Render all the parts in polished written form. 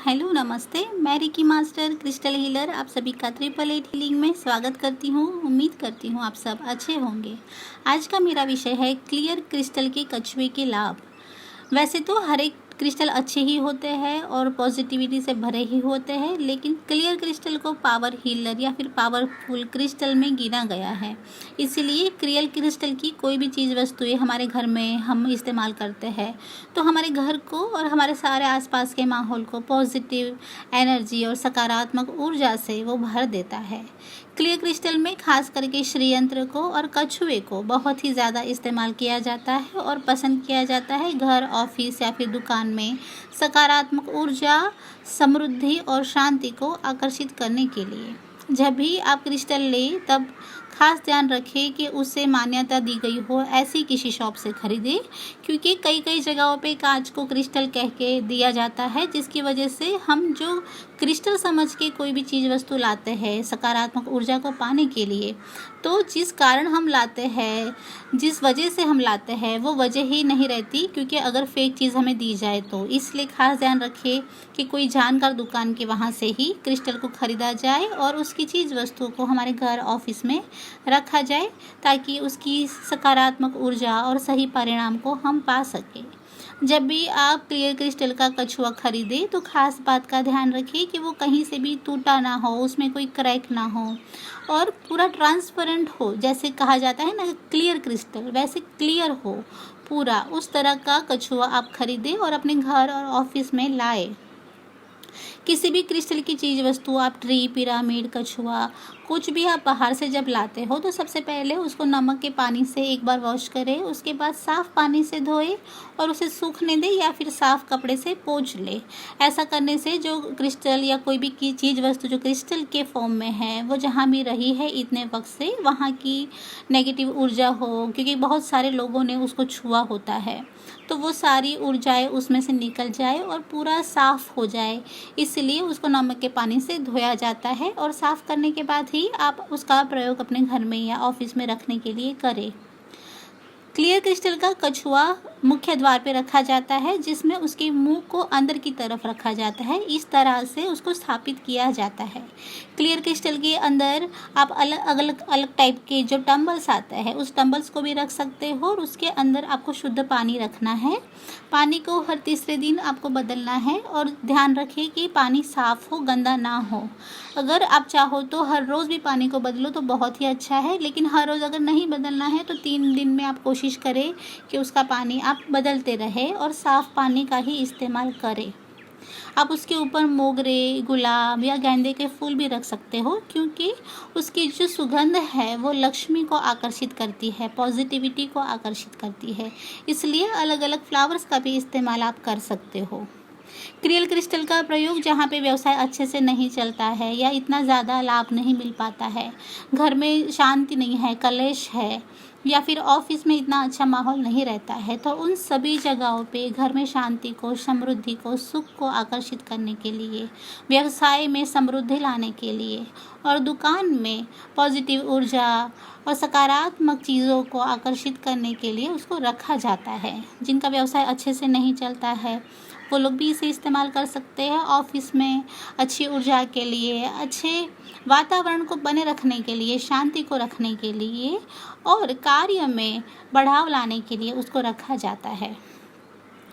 Hello नमस्ते, मैं Ricky master crystal healer आप सभी का 888 हीलिंग में स्वागत करती हूँ। उम्मीद करती हूँ आप सब अच्छे होंगे। आज का मेरा विषय है क्लियर क्रिस्टल के कछुए के लाभ। वैसे तो हर एक क्रिस्टल अच्छे ही होते हैं और पॉजिटिविटी से भरे ही होते हैं, लेकिन क्लियर क्रिस्टल को पावर हीलर या फिर पावरफुल क्रिस्टल में गिना गया है। इसीलिए क्लियर क्रिस्टल की कोई भी चीज़ वस्तुएं हमारे घर में हम इस्तेमाल करते हैं तो हमारे घर को और हमारे सारे आसपास के माहौल को पॉजिटिव एनर्जी और सकारात्मक ऊर्जा से वो भर देता है। क्लियर क्रिस्टल में खास करके श्रीयंत्र को और कछुए को बहुत ही ज़्यादा इस्तेमाल किया जाता है और पसंद किया जाता है घर, ऑफिस या फिर दुकान में सकारात्मक ऊर्जा, समृद्धि और शांति को आकर्षित करने के लिए। जब भी आप क्रिस्टल लें तब खास ध्यान रखें कि उसे मान्यता दी गई हो ऐसी किसी शॉप से खरीदें, क्योंकि कई जगहों पे कांच को क्रिस्टल कह के दिया जाता है, जिसकी वजह से हम जो क्रिस्टल समझ के कोई भी चीज़ वस्तु लाते हैं सकारात्मक ऊर्जा को पाने के लिए, तो जिस कारण हम लाते हैं, जिस वजह से हम लाते हैं वो वजह ही नहीं रहती, क्योंकि अगर फेक चीज़ हमें दी जाए तो। इसलिए खास ध्यान रखें कि कोई जानकार दुकान के वहाँ से ही क्रिस्टल को खरीदा जाए और उसकी चीज़ वस्तुओं को हमारे घर, ऑफिस में रखा जाए, ताकि उसकी सकारात्मक ऊर्जा और सही परिणाम को हम पा सकें। जब भी आप क्लियर क्रिस्टल का कछुआ खरीदें तो खास बात का ध्यान रखें कि वो कहीं से भी टूटा ना हो, उसमें कोई क्रैक ना हो और पूरा ट्रांसपेरेंट हो। जैसे कहा जाता है ना क्लियर क्रिस्टल, वैसे क्लियर हो पूरा, उस तरह का कछुआ आप खरीदें और अपने घर और ऑफिस में लाए। किसी भी क्रिस्टल की चीज़ वस्तु, आप ट्री, पिरामिड, कछुआ, कुछ भी आप बाहर से जब लाते हो तो सबसे पहले उसको नमक के पानी से एक बार वॉश करें, उसके बाद साफ़ पानी से धोए और उसे सूखने दें या फिर साफ़ कपड़े से पोंछ ले। ऐसा करने से जो क्रिस्टल या कोई भी की चीज़ वस्तु जो क्रिस्टल के फॉर्म में है वो जहाँ भी रही है इतने वक्त से, वहाँ की नेगेटिव ऊर्जा हो, क्योंकि बहुत सारे लोगों ने उसको छुआ होता है, तो वो सारी ऊर्जाएं उसमें से निकल जाए और पूरा साफ़ हो जाए। इसलिए उसको नमक के पानी से धोया जाता है और साफ़ करने के बाद ही आप उसका प्रयोग अपने घर में या ऑफिस में रखने के लिए करें। क्लियर क्रिस्टल का कछुआ मुख्य द्वार पे रखा जाता है, जिसमें उसके मुंह को अंदर की तरफ रखा जाता है। इस तरह से उसको स्थापित किया जाता है। क्लियर क्रिस्टल के अंदर आप अलग टाइप के जो टम्बल्स आते हैं उस टम्बल्स को भी रख सकते हो और उसके अंदर आपको शुद्ध पानी रखना है। पानी को हर तीसरे दिन आपको बदलना है और ध्यान रखें कि पानी साफ़ हो, गंदा ना हो। अगर आप चाहो तो हर रोज़ भी पानी को बदलो तो बहुत ही अच्छा है, लेकिन हर रोज़ अगर नहीं बदलना है तो 3 दिन में आप कोशिश करें कि उसका पानी आप बदलते रहे और साफ़ पानी का ही इस्तेमाल करें। आप उसके ऊपर मोगरे, गुलाब या गेंदे के फूल भी रख सकते हो, क्योंकि उसकी जो सुगंध है वो लक्ष्मी को आकर्षित करती है, पॉजिटिविटी को आकर्षित करती है। इसलिए अलग अलग फ्लावर्स का भी इस्तेमाल आप कर सकते हो। क्लियर क्रिस्टल का प्रयोग जहाँ पे व्यवसाय अच्छे से नहीं चलता है या इतना ज़्यादा लाभ नहीं मिल पाता है, घर में शांति नहीं है, कलेश है, या फिर ऑफिस में इतना अच्छा माहौल नहीं रहता है, तो उन सभी जगहों पे घर में शांति को, समृद्धि को, सुख को आकर्षित करने के लिए, व्यवसाय में समृद्धि लाने के लिए और दुकान में पॉजिटिव ऊर्जा और सकारात्मक चीज़ों को आकर्षित करने के लिए उसको रखा जाता है। जिनका व्यवसाय अच्छे से नहीं चलता है वो लोग भी इसे इस्तेमाल कर सकते हैं ऑफिस में अच्छी ऊर्जा के लिए, अच्छे वातावरण को बने रखने के लिए, शांति को रखने के लिए और कार्य में बढ़ाव लाने के लिए उसको रखा जाता है।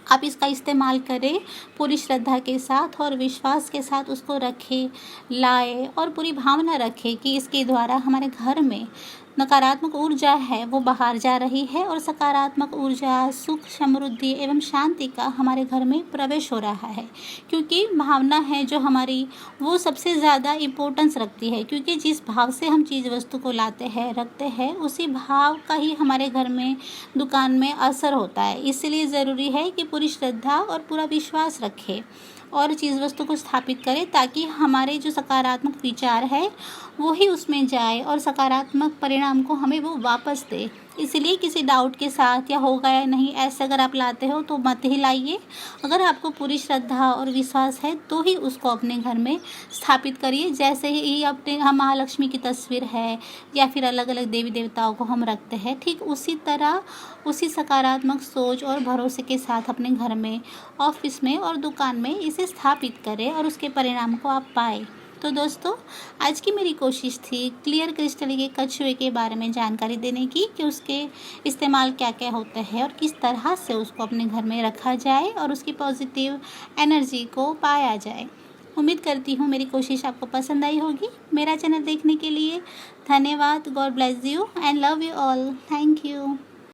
आप इसका इस्तेमाल करें पूरी श्रद्धा के साथ और विश्वास के साथ, उसको रखें, लाए और पूरी भावना रखें कि इसके द्वारा हमारे घर में नकारात्मक ऊर्जा है वो बाहर जा रही है और सकारात्मक ऊर्जा, सुख, समृद्धि एवं शांति का हमारे घर में प्रवेश हो रहा है। क्योंकि भावना है जो हमारी वो सबसे ज़्यादा इम्पोर्टेंस रखती है, क्योंकि जिस भाव से हम चीज़ वस्तु को लाते हैं, रखते हैं, उसी भाव का ही हमारे घर में, दुकान में असर होता है। इसलिए ज़रूरी है कि पूरी श्रद्धा और पूरा विश्वास रखें और चीज़ वस्तु को स्थापित करें, ताकि हमारे जो सकारात्मक विचार है वो ही उसमें जाए और सकारात्मक परिणाम परिणाम को हमें वो वापस दे। इसलिए किसी डाउट के साथ या होगा या नहीं ऐसे अगर आप लाते हो तो मत ही लाइए। अगर आपको पूरी श्रद्धा और विश्वास है तो ही उसको अपने घर में स्थापित करिए। जैसे ही अपने हम महालक्ष्मी की तस्वीर है या फिर अलग अलग देवी देवताओं को हम रखते हैं, ठीक उसी तरह उसी सकारात्मक सोच और भरोसे के साथ अपने घर में, ऑफिस में और दुकान में इसे स्थापित करें और उसके परिणाम को आप पाएँ। तो दोस्तों, आज की मेरी कोशिश थी क्लियर क्रिस्टल के कछुए के बारे में जानकारी देने की कि उसके इस्तेमाल क्या क्या होते हैं और किस तरह से उसको अपने घर में रखा जाए और उसकी पॉजिटिव एनर्जी को पाया जाए। उम्मीद करती हूँ मेरी कोशिश आपको पसंद आई होगी। मेरा चैनल देखने के लिए धन्यवाद। God bless you and love you all. Thank you.